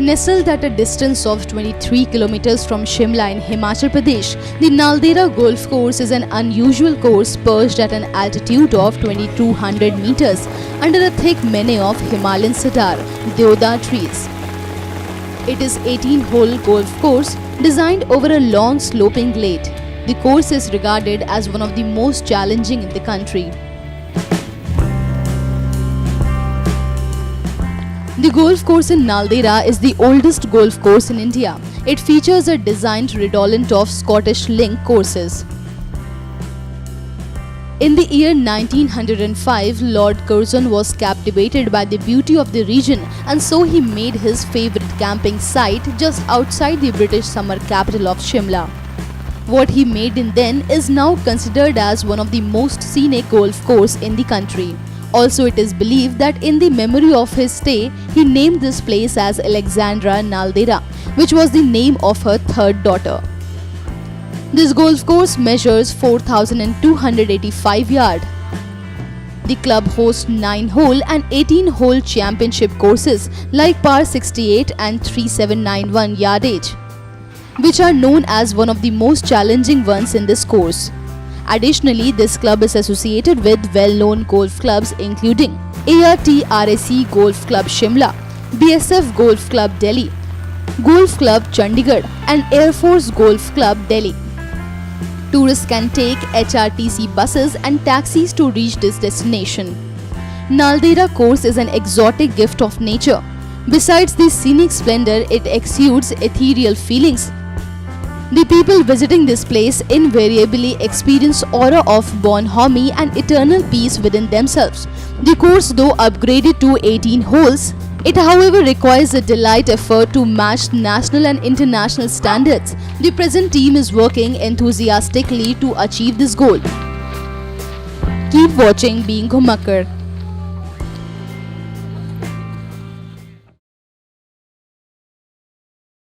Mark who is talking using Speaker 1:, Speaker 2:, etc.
Speaker 1: Nestled at a distance of 23 kilometers from Shimla in Himachal Pradesh, the Naldera Golf Course is an unusual course perched at an altitude of 2200 meters under a thick mane of Himalayan cedar, deodar trees. It is 18-hole golf course designed over a long sloping glade. The course is regarded as one of the most challenging in the country. The golf course in Naldera is the oldest golf course in India. It features a designed redolent of Scottish link courses. In the year 1905, Lord Curzon was captivated by the beauty of the region, and so he made his favorite camping site just outside the British summer capital of Shimla. What he made in then is now considered as one of the most scenic golf course in the country. Also, it is believed that in the memory of his stay, he named this place as Alexandra Naldera, which was the name of her third daughter. This golf course measures 4,285 yards. The club hosts 9-hole and 18-hole championship courses like par 68 and 3791 yardage, which are known as one of the most challenging ones in this course. Additionally, this club is associated with well-known golf clubs including ART-RAC Golf Club Shimla, BSF Golf Club Delhi, Golf Club Chandigarh and Air Force Golf Club Delhi. Tourists can take HRTC buses and taxis to reach this destination. Naldera course is an exotic gift of nature. Besides the scenic splendor, it exudes ethereal feelings. The people visiting this place invariably experience aura of bonhomie and eternal peace within themselves. The course, though upgraded to 18 holes, it however requires a delight effort to match national and international standards. The present team is working enthusiastically to achieve this goal. Keep watching Being Ghumakkar.